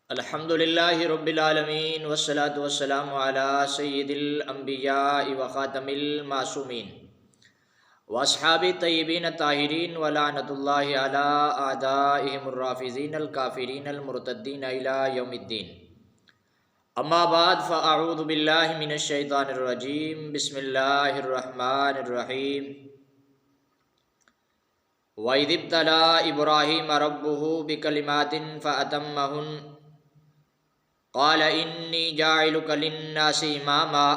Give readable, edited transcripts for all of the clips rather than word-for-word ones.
الحمد للہ رب العالمین والصلاة والسلام علی سید الانبیاء وخاتم المعصومین واصحاب الطیبین الطاہرین ولعنۃ اللہ علی اعدائہم الرافضین الکافرین المرتدین الی یوم الدین. اما بعد فاعوذ باللہ من الشیطان الرجیم. بسم اللہ الرحمن الرحیم. وَإِذِ ابْتَلَىٰ إِبْرَاهِيمَ رَبُّهُ بِكَلِمَاتٍ فَأَتَمَّهُنَّ قال إني جاعلك للناس إماما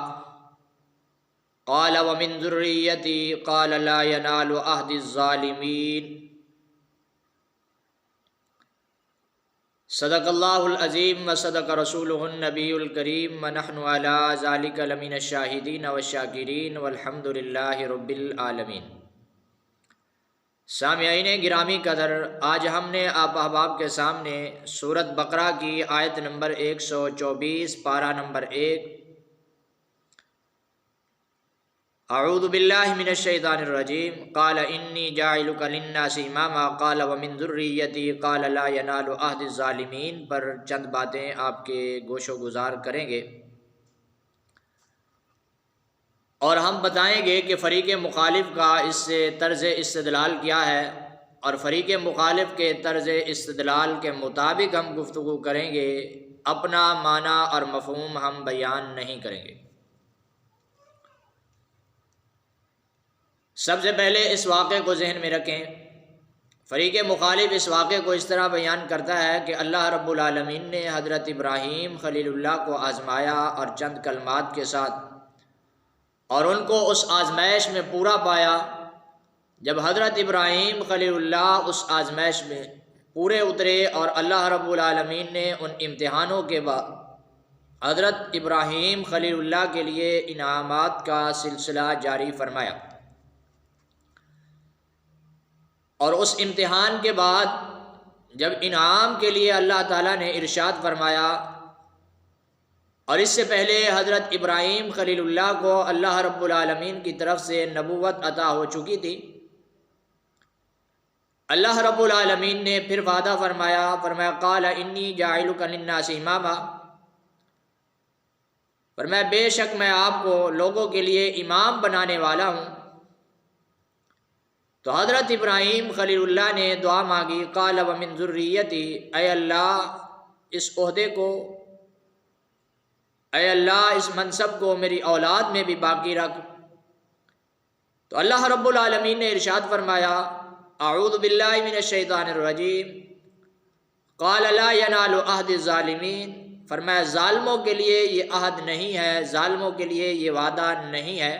قال ومن ذريتي قال لا ينال عهد الظالمين. صدق اللہ العظیم وصدق رسولہ النبی الکریم ونحن على ذلك لمن الشاہدین والشاکرین والحمد للہ رب العالمین. سامعین گرامی قدر، آج ہم نے آپ احباب کے سامنے سورۃ بقرہ کی آیت نمبر 124 پارہ نمبر 1 اعوذ باللہ من الشیطان الرجیم قال انی جاعلک للناس اماما قال ومن ذریتی قال لا ینال عہد الظالمین پر چند باتیں آپ کے گوش و گزار کریں گے، اور ہم بتائیں گے کہ فریق مخالف کا اس سے طرز استدلال کیا ہے، اور فریق مخالف کے طرز استدلال کے مطابق ہم گفتگو کریں گے، اپنا معنی اور مفہوم ہم بیان نہیں کریں گے. سب سے پہلے اس واقعے کو ذہن میں رکھیں. فریق مخالف اس واقعے کو اس طرح بیان کرتا ہے کہ اللہ رب العالمین نے حضرت ابراہیم خلیل اللہ کو آزمایا اور چند کلمات کے ساتھ، اور ان کو اس آزمائش میں پورا پایا. جب حضرت ابراہیم خلیل اللہ اس آزمائش میں پورے اترے اور اللہ رب العالمین نے ان امتحانوں کے بعد حضرت ابراہیم خلیل اللہ کے لیے انعامات کا سلسلہ جاری فرمایا، اور اس امتحان کے بعد جب انعام کے لیے اللہ تعالیٰ نے ارشاد فرمایا، اور اس سے پہلے حضرت ابراہیم خلیل اللہ کو اللہ رب العالمین کی طرف سے نبوت عطا ہو چکی تھی، اللہ رب العالمین نے پھر وعدہ فرمایا قال انی جاعلک للناس اماما، فرمایا بے شک میں آپ کو لوگوں کے لیے امام بنانے والا ہوں. تو حضرت ابراہیم خلیل اللہ نے دعا مانگی قال ومن ذریتی، اے اللہ اس عہدے کو، اے اللہ اس منصب کو میری اولاد میں بھی باقی رکھ. تو اللہ رب العالمین نے ارشاد فرمایا اعوذ باللہ من الشیطان الرجیم قال لا ینال عہد الظالمین، فرمایا ظالموں کے لیے یہ عہد نہیں ہے، ظالموں کے لیے یہ وعدہ نہیں ہے.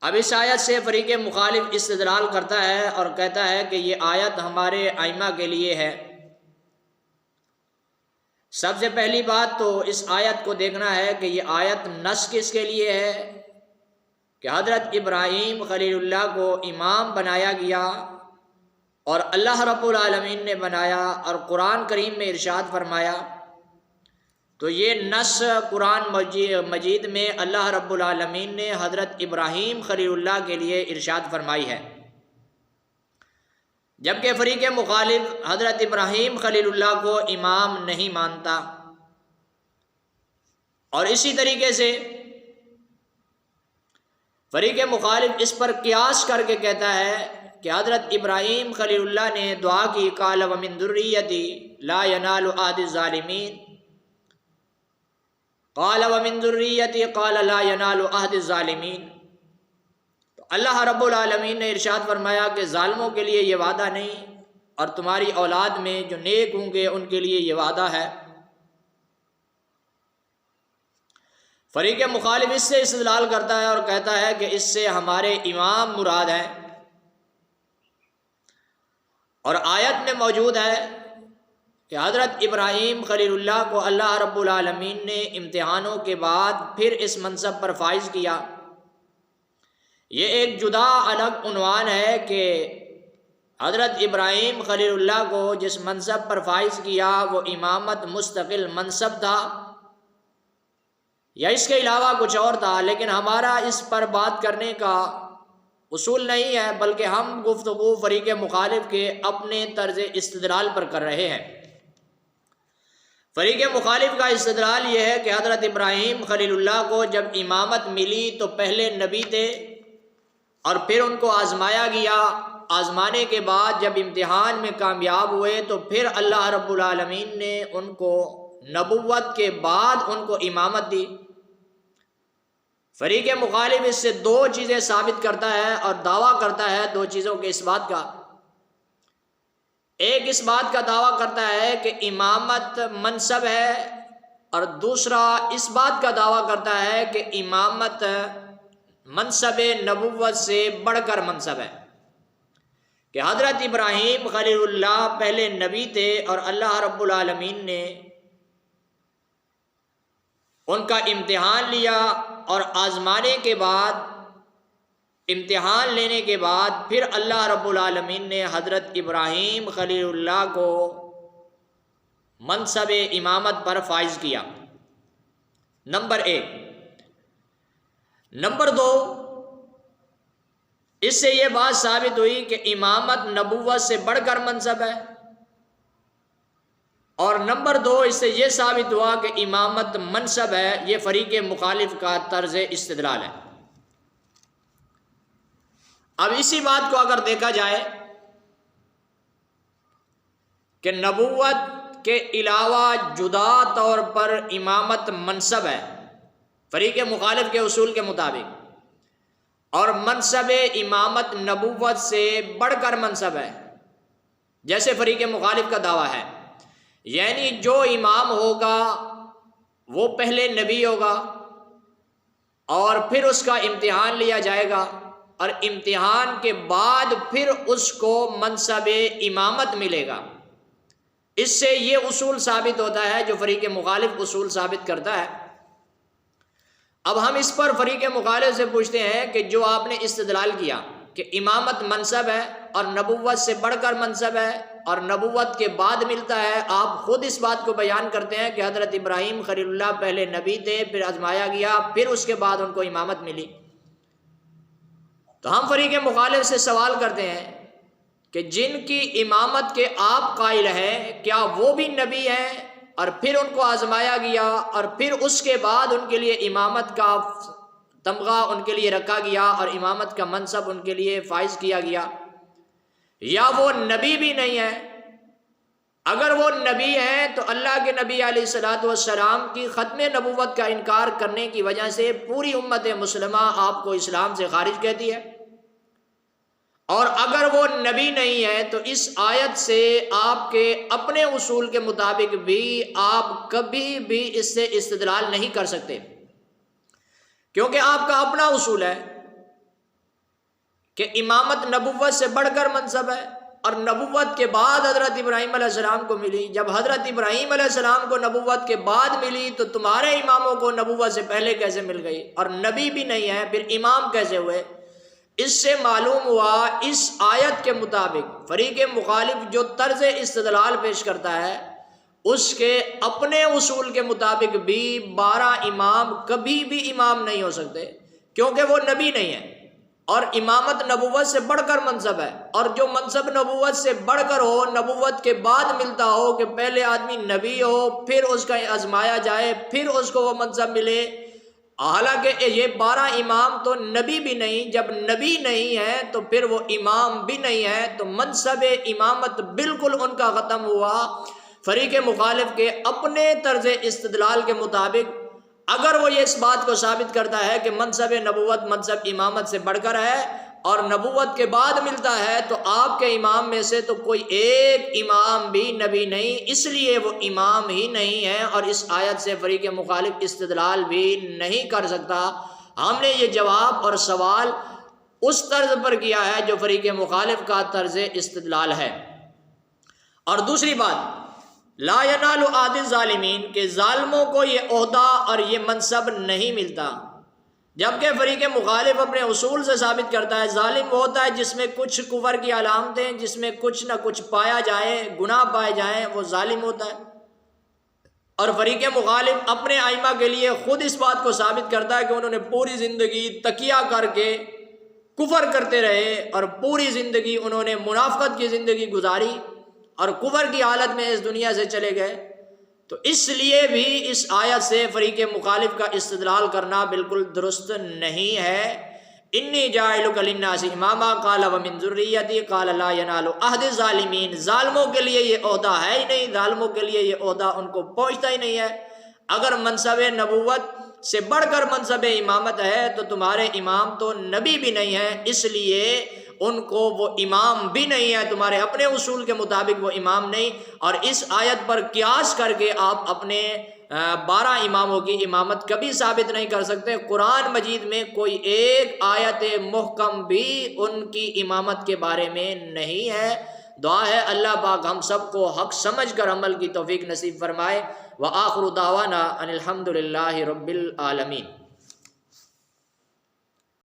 اب اس آیت سے فریق مخالف استدلال کرتا ہے اور کہتا ہے کہ یہ آیت ہمارے ائمہ کے لیے ہے. سب سے پہلی بات تو اس آیت کو دیکھنا ہے کہ یہ آیت نص کس کے لیے ہے، کہ حضرت ابراہیم خلیل اللہ کو امام بنایا گیا اور اللہ رب العالمین نے بنایا اور قرآن کریم میں ارشاد فرمایا. تو یہ نص قرآن مجید میں اللہ رب العالمین نے حضرت ابراہیم خلیل اللہ کے لیے ارشاد فرمائی ہے، جبکہ فریق مخالف حضرت ابراہیم خلیل اللہ کو امام نہیں مانتا. اور اسی طریقے سے فریق مخالف اس پر قیاس کر کے کہتا ہے کہ حضرت ابراہیم خلیل اللہ نے دعا کی قال ومن ذریتی لا ینال عہد الظالمین، قال ومن ذریتی قال لا ینال عہد الظالمین. اللہ رب العالمین نے ارشاد فرمایا کہ ظالموں کے لیے یہ وعدہ نہیں، اور تمہاری اولاد میں جو نیک ہوں گے ان کے لیے یہ وعدہ ہے. فریق مخالف اس سے استدلال کرتا ہے اور کہتا ہے کہ اس سے ہمارے امام مراد ہیں، اور آیت میں موجود ہے کہ حضرت ابراہیم خلیل اللہ کو اللہ رب العالمین نے امتحانوں کے بعد پھر اس منصب پر فائز کیا. یہ ایک جدا الگ عنوان ہے کہ حضرت ابراہیم خلیل اللہ کو جس منصب پر فائز کیا وہ امامت مستقل منصب تھا یا اس کے علاوہ کچھ اور تھا، لیکن ہمارا اس پر بات کرنے کا اصول نہیں ہے، بلکہ ہم گفتگو فریق مخالف کے اپنے طرز استدلال پر کر رہے ہیں۔ فریق مخالف کا استدلال یہ ہے کہ حضرت ابراہیم خلیل اللہ کو جب امامت ملی تو پہلے نبی تھے اور پھر ان کو آزمایا گیا، آزمانے کے بعد جب امتحان میں کامیاب ہوئے تو پھر اللہ رب العالمین نے ان کو نبوت کے بعد ان کو امامت دی۔ فریق مخالف اس سے دو چیزیں ثابت کرتا ہے اور دعویٰ کرتا ہے، دو چیزوں کے اس بات کا۔ ایک اس بات کا دعویٰ کرتا ہے کہ امامت منصب ہے، اور دوسرا اس بات کا دعویٰ کرتا ہے کہ امامت منصب نبوت سے بڑھ کر منصب ہے، کہ حضرت ابراہیم خلیل اللہ پہلے نبی تھے اور اللہ رب العالمین نے ان کا امتحان لیا، اور آزمانے کے بعد، امتحان لینے کے بعد پھر اللہ رب العالمین نے حضرت ابراہیم خلیل اللہ کو منصب امامت پر فائز کیا۔ نمبر ایک۔ نمبر دو، اس سے یہ بات ثابت ہوئی کہ امامت نبوت سے بڑھ کر منصب ہے، اور نمبر دو، اس سے یہ ثابت ہوا کہ امامت منصب ہے۔ یہ فریق مخالف کا طرز استدلال ہے۔ اب اسی بات کو اگر دیکھا جائے کہ نبوت کے علاوہ جدا طور پر امامت منصب ہے فریق مخالف کے اصول کے مطابق، اور منصب امامت نبوت سے بڑھ کر منصب ہے جیسے فریق مخالف کا دعویٰ ہے، یعنی جو امام ہوگا وہ پہلے نبی ہوگا اور پھر اس کا امتحان لیا جائے گا، اور امتحان کے بعد پھر اس کو منصب امامت ملے گا۔ اس سے یہ اصول ثابت ہوتا ہے جو فریق مخالف اصول ثابت کرتا ہے۔ اب ہم اس پر فریق مخالف سے پوچھتے ہیں کہ جو آپ نے استدلال کیا کہ امامت منصب ہے اور نبوت سے بڑھ کر منصب ہے اور نبوت کے بعد ملتا ہے، آپ خود اس بات کو بیان کرتے ہیں کہ حضرت ابراہیم خلیل اللہ پہلے نبی تھے، پھر آزمایا گیا، پھر اس کے بعد ان کو امامت ملی۔ تو ہم فریق مخالف سے سوال کرتے ہیں کہ جن کی امامت کے آپ قائل ہیں، کیا وہ بھی نبی ہیں اور پھر ان کو آزمایا گیا اور پھر اس کے بعد ان کے لیے امامت کا تمغہ ان کے لیے رکھا گیا اور امامت کا منصب ان کے لیے فائز کیا گیا، یا وہ نبی بھی نہیں ہے؟ اگر وہ نبی ہیں تو اللہ کے نبی علیہ الصلوۃ والسلام کی ختم نبوت کا انکار کرنے کی وجہ سے پوری امت مسلمہ آپ کو اسلام سے خارج کہتی ہے، اور اگر وہ نبی نہیں ہے تو اس آیت سے آپ کے اپنے اصول کے مطابق بھی آپ کبھی بھی اس سے استدلال نہیں کر سکتے، کیونکہ آپ کا اپنا اصول ہے کہ امامت نبوت سے بڑھ کر منصب ہے، اور نبوت کے بعد حضرت ابراہیم علیہ السلام کو ملی۔ جب حضرت ابراہیم علیہ السلام کو نبوت کے بعد ملی تو تمہارے اماموں کو نبوت سے پہلے کیسے مل گئی؟ اور نبی بھی نہیں ہے، پھر امام کیسے ہوئے؟ اس سے معلوم ہوا اس آیت کے مطابق فریق مخالف جو طرز استدلال پیش کرتا ہے اس کے اپنے اصول کے مطابق بھی 12 امام کبھی بھی امام نہیں ہو سکتے، کیونکہ وہ نبی نہیں ہے، اور امامت نبوت سے بڑھ کر منصب ہے، اور جو منصب نبوت سے بڑھ کر ہو، نبوت کے بعد ملتا ہو کہ پہلے آدمی نبی ہو، پھر اس کا آزمایا جائے، پھر اس کو وہ منصب ملے۔ حالانکہ یہ 12 امام تو نبی بھی نہیں، جب نبی نہیں ہے تو پھر وہ امام بھی نہیں ہے، تو منصب امامت بالکل ان کا ختم ہوا۔ فریق مخالف کے اپنے طرز استدلال کے مطابق اگر وہ یہ اس بات کو ثابت کرتا ہے کہ منصب نبوت منصب امامت سے بڑھ کر ہے اور نبوت کے بعد ملتا ہے، تو آپ کے امام میں سے تو کوئی ایک امام بھی نبی نہیں، اس لیے وہ امام ہی نہیں ہے، اور اس آیت سے فریق مخالف استدلال بھی نہیں کر سکتا۔ ہم نے یہ جواب اور سوال اس طرز پر کیا ہے جو فریق مخالف کا طرز استدلال ہے۔ اور دوسری بات، لا ینال عہد الظالمین، کہ ظالموں کو یہ عہدہ اور یہ منصب نہیں ملتا، جبکہ فریق مخالف اپنے اصول سے ثابت کرتا ہے ظالم وہ ہوتا ہے جس میں کچھ کفر کی علامتیں، جس میں کچھ نہ کچھ پایا جائے، گناہ پائے جائیں، وہ ظالم ہوتا ہے۔ اور فریق مخالف اپنے ائمہ کے لیے خود اس بات کو ثابت کرتا ہے کہ انہوں نے پوری زندگی تکیہ کر کے کفر کرتے رہے اور پوری زندگی انہوں نے منافقت کی زندگی گزاری اور کفر کی حالت میں اس دنیا سے چلے گئے، تو اس لیے بھی اس آیت سے فریق مخالف کا استدلال کرنا بالکل درست نہیں ہے۔ انی جاعلک للناس اماما قال ومن ذریتی قال لا ینال عہد الظالمین، ظالموں کے لیے یہ عہدہ ہے ہی نہیں، ظالموں کے لیے یہ عہدہ ان کو پہنچتا ہی نہیں ہے۔ اگر منصب نبوت سے بڑھ کر منصب امامت ہے تو تمہارے امام تو نبی بھی نہیں ہے، اس لیے ان کو وہ امام بھی نہیں ہے، تمہارے اپنے اصول کے مطابق وہ امام نہیں۔ اور اس آیت پر قیاس کر کے آپ اپنے 12 اماموں کی امامت کبھی ثابت نہیں کر سکتے۔ قرآن مجید میں کوئی ایک آیت محکم بھی ان کی امامت کے بارے میں نہیں ہے۔ دعا ہے اللہ پاک ہم سب کو حق سمجھ کر عمل کی توفیق نصیب فرمائے۔ وآخر دعوانا ان الحمد للہ رب العالمین۔